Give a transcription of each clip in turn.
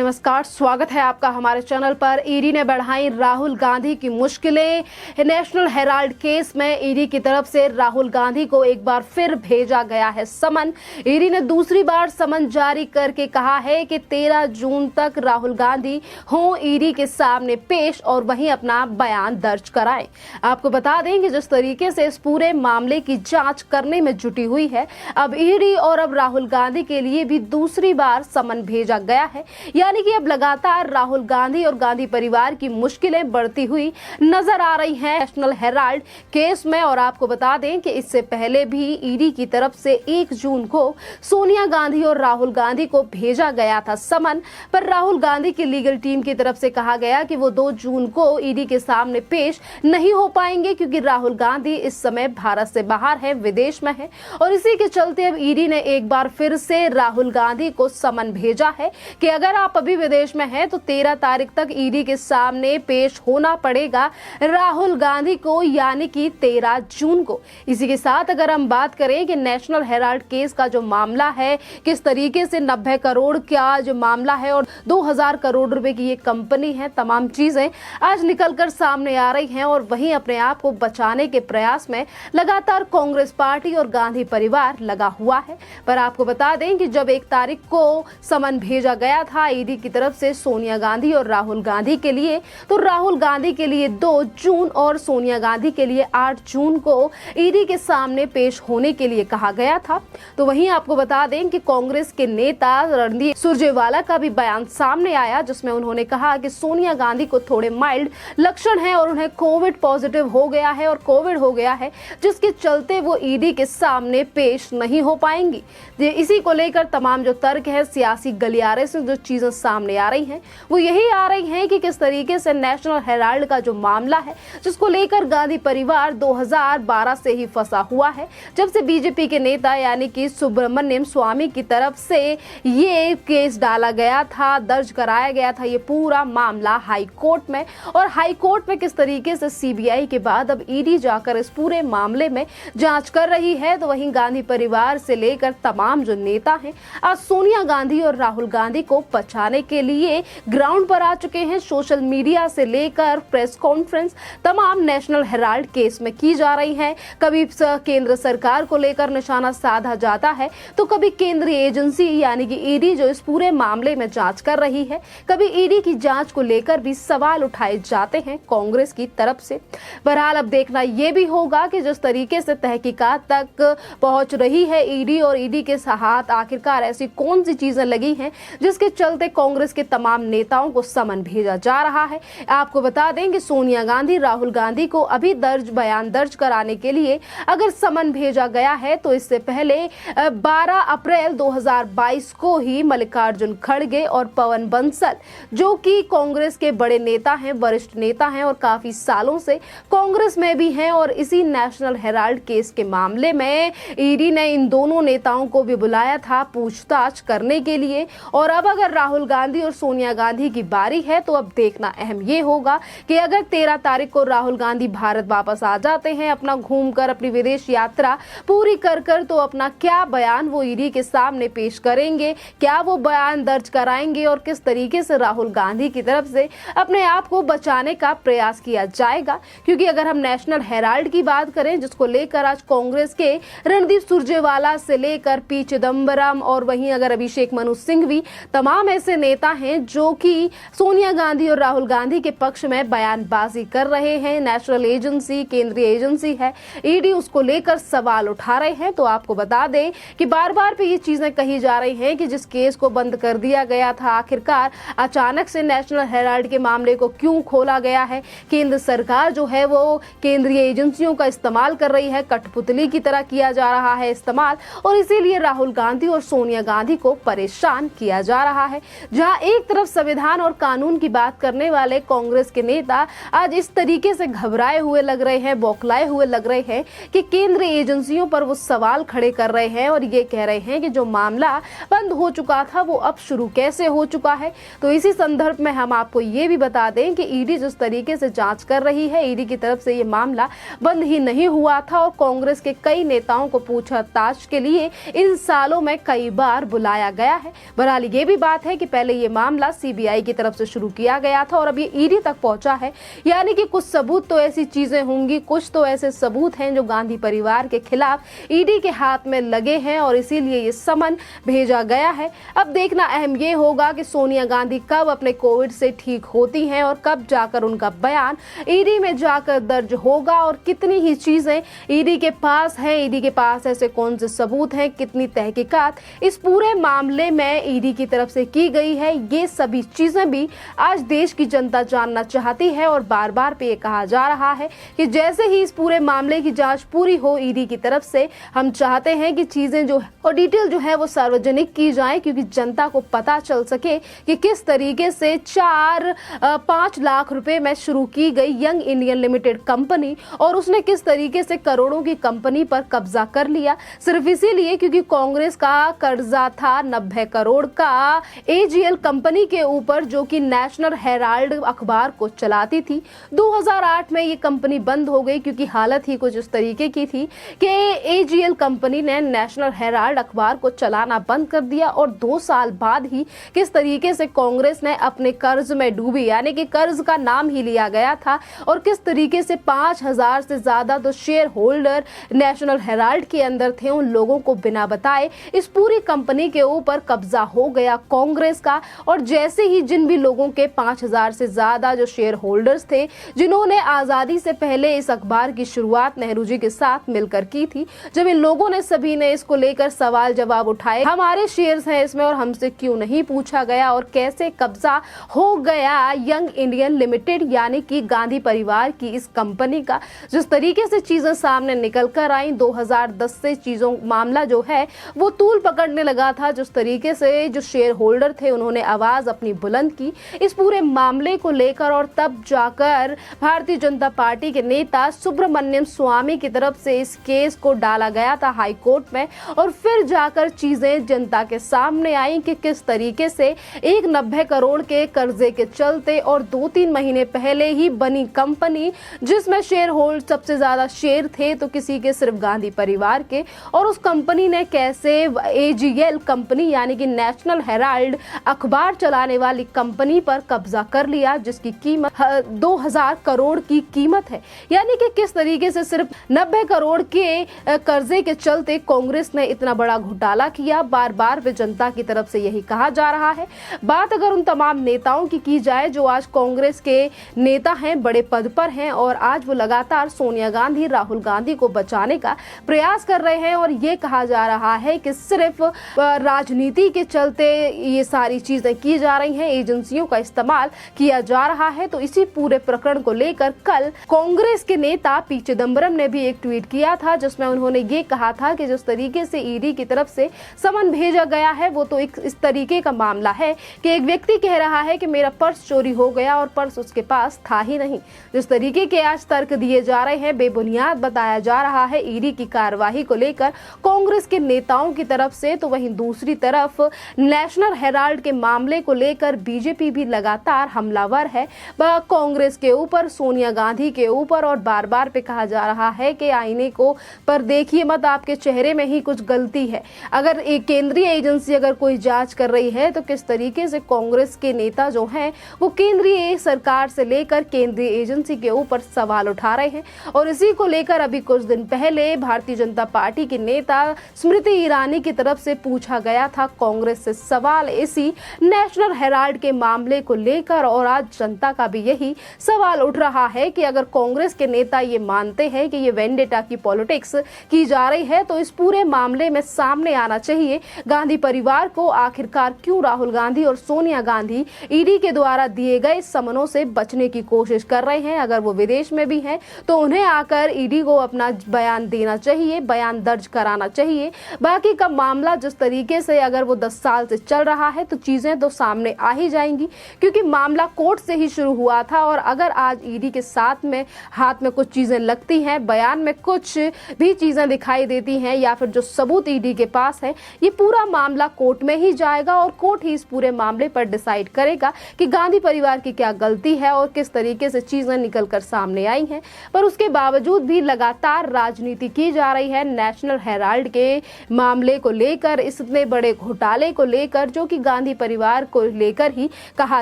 नमस्कार, स्वागत है आपका हमारे चैनल पर। ईडी ने बढ़ाई राहुल गांधी की मुश्किलें। नेशनल हेराल्ड केस में ईडी की तरफ से राहुल गांधी को एक बार फिर भेजा गया है समन। ईडी ने दूसरी बार समन जारी करके कहा है कि 13 जून तक राहुल गांधी हों ईडी के सामने पेश और वहीं अपना बयान दर्ज कराएं। आपको बता दें कि जिस तरीके से इस पूरे मामले की जांच करने में जुटी हुई है, अब ईडी और अब राहुल गांधी के लिए भी दूसरी बार समन भेजा गया है। यानी कि अब लगातार राहुल गांधी और गांधी परिवार की मुश्किलें बढ़ती हुई नजर आ रही हैं नेशनल हेराल्ड केस में। और आपको बता दें कि इससे पहले भी ईडी की तरफ से 1 जून को सोनिया गांधी और राहुल गांधी को भेजा गया था समन, पर राहुल गांधी की लीगल टीम की तरफ से कहा गया कि वो 2 जून को ईडी के सामने पेश नहीं हो पाएंगे क्योंकि राहुल गांधी इस समय भारत से बाहर है, विदेश में है। और इसी के चलते अब ईडी ने एक बार फिर से राहुल गांधी को समन भेजा है कि अगर आप अभी विदेश में हैं तो 13 तारीख तक ईडी के सामने पेश होना पड़ेगा राहुल गांधी को, यानी कि 13 जून को। इसी के साथ अगर हम बात करें कि नेशनल हेराल्ड केस का जो मामला है, किस तरीके से 90 करोड़ का जो मामला है और 2000 करोड़ रुपए की ये कंपनी है, तमाम चीजें आज निकलकर सामने आ रही हैं। और वहीं अपने आप को बचाने के प्रयास में लगातार कांग्रेस पार्टी और गांधी परिवार लगा हुआ है। पर आपको बता दें कि जब 1 तारीख को समन भेजा गया था ईडी की तरफ से सोनिया गांधी और राहुल गांधी के लिए, तो राहुल गांधी के लिए 2 जून और सोनिया गांधी के लिए 8 जून को ईडी के सामने पेश होने के लिए कहा गया था। तो वहीं आपको बता दें कि कांग्रेस के नेता रणदीप सुरजेवाला का भी बयान सामने आया जिसमें उन्होंने कहा कि सोनिया गांधी को थोड़े माइल्ड लक्षण हैं और उन्हें कोविड पॉजिटिव हो गया है और कोविड हो गया है, जिसके चलते वो ईडी के सामने पेश नहीं हो पाएंगी। इसी को लेकर तमाम जो तर्क है, सियासी गलियारे से जो चीजें सामने आ रही हैं वो यही आ रही हैं कि किस तरीके से नेशनल हेराल्ड का जो मामला है, जिसको लेकर गांधी परिवार 2012 से ही फंसा हुआ है, जब से बीजेपी के नेता यानी कि सुब्रमण्यम स्वामी की तरफ से ये केस डाला गया था, दर्ज कराया गया था ये पूरा मामला हाई कोर्ट में। और हाई कोर्ट में किस तरीके से सीबीआई के बाद अब ईडी जाकर इस पूरे मामले में जांच कर रही है, तो वहीं गांधी परिवार से लेकर तमाम जो नेता हैं आज सोनिया गांधी और राहुल गांधी को बचाने के लिए ग्राउंड पर आ चुके हैं। सोशल मीडिया से लेकर प्रेस कॉन्फ्रेंस तमाम नेशनल हेराल्ड केस में की जा रही है। कभी केंद्र सरकार को लेकर निशाना साधा जाता है, तो कभी केंद्रीय एजेंसी यानी कि ईडी जो इस पूरे मामले में जांच कर रही है, कभी ईडी की जांच को लेकर भी सवाल उठाए जाते हैं कांग्रेस की तरफ से। बहरहाल अब देखना यह भी होगा कि जिस तरीके से तहकीकात तक पहुंच रही है ईडी और ईडी के हाथ आखिरकार ऐसी कौन सी चीजें लगी हैं जिसके चलते कांग्रेस के तमाम नेताओं को समन भेजा जा रहा है। आपको बता दें कि सोनिया गांधी राहुल गांधी को अभी बयान दर्ज कराने के लिए अगर समन भेजा गया है, तो इससे पहले 12 अप्रैल 2022 को ही मल्लिकार्जुन खड़गे और पवन बंसल जो कि कांग्रेस के बड़े नेता हैं, वरिष्ठ नेता हैं और काफी सालों से कांग्रेस में भी हैं, और इसी नेशनल हेराल्ड केस के मामले में ईडी ने इन दोनों नेताओं को भी बुलाया था पूछताछ करने के लिए। और अब अगर राहुल गांधी और सोनिया गांधी की बारी है, तो अब देखना अहम ये होगा कि अगर 13 तारीख को राहुल गांधी भारत वापस आ जाते हैं, अपना घूमकर अपनी विदेश यात्रा पूरी कर तो अपना क्या बयान वो ईडी के सामने पेश करेंगे, क्या वो बयान दर्ज कराएंगे और किस तरीके से राहुल गांधी की तरफ से अपने आप को बचाने का प्रयास किया जाएगा। क्योंकि अगर हम नेशनल हेराल्ड की बात करें, जिसको लेकर आज कांग्रेस के रणदीप सुरजेवाला से लेकर पी चिदम्बरम और वहीं अगर अभिषेक मनु सिंघवी, तमाम ऐसे नेता हैं जो कि सोनिया गांधी और राहुल गांधी के पक्ष में बयानबाजी कर रहे हैं। नेशनल एजेंसी, केंद्रीय एजेंसी है ईडी, उसको लेकर सवाल उठा रहे हैं। तो आपको बता दें कि बार बार पे ये चीजें कही जा रही हैं कि जिस केस को बंद कर दिया गया था, आखिरकार अचानक से नेशनल हेराल्ड के मामले को क्यों खोला गया है। केंद्र सरकार जो है वो केंद्रीय एजेंसियों का इस्तेमाल कर रही है, कठपुतली की तरह किया जा रहा है इस्तेमाल, और इसीलिए राहुल गांधी और सोनिया गांधी को परेशान किया जा रहा है। जहां एक तरफ संविधान और कानून की बात करने वाले कांग्रेस के नेता आज इस तरीके से घबराए हुए लग रहे हैं, बौखलाए हुए लग रहे हैं कि केंद्रीय एजेंसियों पर वो सवाल खड़े कर रहे हैं और ये कह रहे हैं कि जो मामला बंद हो चुका था वो अब शुरू कैसे हो चुका है। तो इसी संदर्भ में हम आपको ये भी बता दें कि ईडी जिस तरीके से जांच कर रही है, ईडी की तरफ से ये मामला बंद ही नहीं हुआ था और कांग्रेस के कई नेताओं को पूछताछ के लिए इन सालों में कई बार बुलाया गया है। बहरहाल ये भी बात है कि पहले ये मामला सीबीआई की तरफ से शुरू किया गया था और अब ये ईडी तक पहुंचा है। यानी कि कुछ सबूत तो ऐसी चीजें होंगी, कुछ तो ऐसे सबूत हैं जो गांधी परिवार के खिलाफ ईडी के हाथ में लगे हैं और इसीलिए ये समन भेजा गया है। अब देखना अहम ये होगा कि सोनिया गांधी कब अपने कोविड से ठीक होती हैं और कब जाकर उनका बयान ईडी में जाकर दर्ज होगा और कितनी ही चीजें ईडी के पास है, ईडी के पास ऐसे कौन से सबूत हैं, कितनी तहकीकात इस पूरे मामले में ईडी की तरफ से की गई है, ये सभी चीजें भी आज देश की जनता जानना चाहती है। और बार बार पे ये कहा जा रहा है कि जैसे ही इस पूरे मामले की जांच पूरी हो ईडी की तरफ से, हम चाहते हैं कि चीजें जो और डिटेल जो है वो सार्वजनिक की जाए, क्योंकि जनता को पता चल सके कि किस तरीके से 5 लाख रुपए में शुरू की गई यंग इंडियन लिमिटेड कंपनी और उसने किस तरीके से करोड़ों की कंपनी पर कब्जा कर लिया, सिर्फ इसीलिए क्योंकि कांग्रेस का कर्जा था 90 करोड़ का एजीएल कंपनी के ऊपर, जो कि नेशनल हेराल्ड अखबार को चलाती थी। 2008 में ये कंपनी बंद हो गई क्योंकि हालत ही कुछ इस तरीके की थी कि एजीएल कंपनी ने नेशनल हेराल्ड अखबार को चलाना बंद कर दिया और 2 साल बाद ही किस तरीके से कांग्रेस ने अपने कर्ज में डूबी, यानी कि कर्ज का नाम ही लिया गया था और किस तरीके से 5000 से ज्यादा तो शेयर होल्डर नेशनल हेराल्ड के अंदर थे, उन लोगों को बिना बताए इस पूरी कंपनी के ऊपर कब्जा हो गया कांग्रेस का। और जैसे ही जिन भी लोगों के 5000 से ज्यादा जो शेयर होल्डर्स थे, जिन्होंने आजादी से पहले इस अखबार की शुरुआत नेहरू जी के साथ मिलकर की थी, जब इन लोगों ने सभी ने इसको लेकर सवाल जवाब उठाए, हमारे शेयर्स हैं इसमें और हमसे क्यों नहीं पूछा गया और कैसे कब्जा हो गया यंग इंडियन लिमिटेड यानी कि गांधी परिवार की इस कंपनी का, जिस तरीके से चीजें सामने निकल कर आई 2010 से चीजों मामला जो है वो तूल पकड़ने लगा था। जिस तरीके से जो शेयर होल्डर थे उन्होंने आवाज अपनी बुलंद की इस पूरे मामले को लेकर और तब जाकर भारतीय जनता पार्टी के नेता सुब्रमण्यम स्वामी की तरफ से इस केस को डाला गया था हाई कोर्ट में और फिर जाकर चीजें जनता के सामने आई कि किस तरीके से एक 90 करोड़ के कर्जे के चलते और 2-3 महीने पहले ही बनी कंपनी जिसमें शेयर होल्ड सबसे ज्यादा शेयर थे तो किसी के सिर्फ गांधी परिवार के, और उस कंपनी ने कैसे एजीएल कंपनी यानी कि नेशनल हेराल्ड अखबार चलाने वाली कंपनी पर कब्जा कर लिया जिसकी कीमत 2000 करोड़ की कीमत है। यानी कि किस तरीके से सिर्फ 90 करोड़ के कर्जे के चलते कांग्रेस ने इतना बड़ा घोटाला किया। बार बार वे जनता की तरफ से यही कहा जा रहा है। बात अगर उन तमाम नेताओं की जाए जो आज कांग्रेस के नेता हैं, बड़े पद पर हैं और आज वो लगातार सोनिया गांधी, राहुल गांधी को बचाने का प्रयास कर रहे हैं और ये कहा जा रहा है कि सिर्फ राजनीति के चलते ये सारी चीजें की जा रही हैं, एजेंसियों का इस्तेमाल किया जा रहा है। तो इसी पूरे प्रकरण को लेकर कल कांग्रेस के नेता पी चिदंबरम ने भी एक ट्वीट किया था जिसमें उन्होंने ये कहा था कि जिस तरीके से ईडी की तरफ से समन भेजा गया है वो तो एक इस तरीके का मामला है कि एक व्यक्ति कह रहा है कि मेरा पर्स चोरी हो गया और पर्स उसके पास था ही नहीं। जिस तरीके के आज तर्क दिए जा रहे हैं, बेबुनियाद बताया जा रहा है ईडी की कार्यवाही को लेकर कांग्रेस के नेताओं की तरफ से, तो वहीं दूसरी तरफ नेशनल हेराल्ड के मामले को लेकर बीजेपी भी लगातार हमलावर है कांग्रेस के ऊपर, सोनिया गांधी के ऊपर और बार बार पे कहा जा रहा है कि आईने को पर देखिए मत, आपके चेहरे में ही कुछ गलती है। अगर एक केंद्रीय एजेंसी अगर कोई जांच कर रही है तो किस तरीके से कांग्रेस के नेता जो हैं वो केंद्रीय सरकार से लेकर केंद्रीय एजेंसी के ऊपर सवाल उठा रहे हैं। और इसी को लेकर अभी कुछ दिन पहले भारतीय जनता पार्टी के नेता स्मृति ईरानी की तरफ से पूछा गया था कांग्रेस से सवाल इसी नेशनल हेराल्ड के मामले को लेकर और आज जनता का भी यही सवाल उठ रहा है कि अगर कांग्रेस के नेता ये मानते हैं कि ये वेंडेटा की पॉलिटिक्स की जा रही है तो इस पूरे मामले में सामने आना चाहिए गांधी परिवार को। आखिरकार क्यों राहुल गांधी और सोनिया गांधी ईडी के द्वारा दिए गए समनों से बचने की कोशिश कर रहे हैं? अगर वो विदेश में भी हैं तो उन्हें आकर ईडी को अपना बयान देना चाहिए, बयान दर्ज कराना चाहिए। बाकी का मामला जिस तरीके से अगर वो 10 साल से चल रहा है तो चीजें तो सामने आ ही जाएंगी, क्योंकि मामला कोर्ट से ही शुरू हुआ था और अगर आज ईडी के साथ में हाथ में कुछ चीजें लगती हैं, बयान में कुछ भी चीजें दिखाई देती हैं या फिर जो सबूत ईडी के पास है, ये पूरा मामला कोर्ट में ही जाएगा और कोर्ट ही इस पूरे मामले पर डिसाइड करेगा कि गांधी परिवार की क्या गलती है और किस तरीके से चीजें निकल कर सामने आई हैं। पर उसके बावजूद भी लगातार राजनीति की जा रही है नेशनल हेराल्ड के मामले को लेकर, इतने बड़े घोटाले को लेकर जो कि गांधी गांधी परिवार को लेकर ही कहा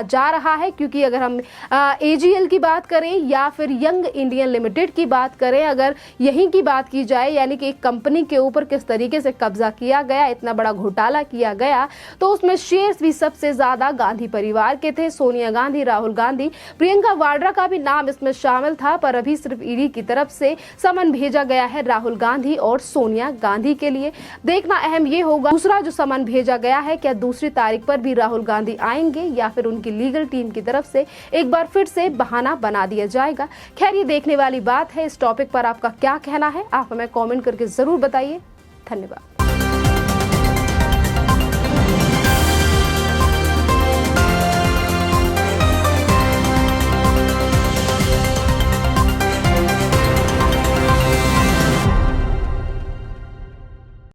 जा रहा है, क्योंकि अगर हम AGL की बात करें या फिर यंग इंडियन लिमिटेड की बात करें, अगर यहीं की बात की जाए, यानी कि एक कंपनी के ऊपर किस तरीके से कब्जा किया गया, इतना बड़ा घोटाला किया गया, तो उसमें शेयर्स भी सबसे ज्यादा गांधी परिवार के थे। सोनिया गांधी, राहुल गांधी, प्रियंका वाड्रा का भी नाम इसमें शामिल था, पर अभी सिर्फ ईडी की तरफ से समन भेजा गया है राहुल गांधी और सोनिया गांधी के लिए। देखना अहम ये होगा दूसरा जो समन भेजा गया है, क्या दूसरी तारीख पर भी राहुल गांधी आएंगे या फिर उनकी लीगल टीम की तरफ से एक बार फिर से बहाना बना दिया जाएगा। खैर, ये देखने वाली बात है। इस टॉपिक पर आपका क्या कहना है, आप हमें कमेंट करके जरूर बताइए। धन्यवाद।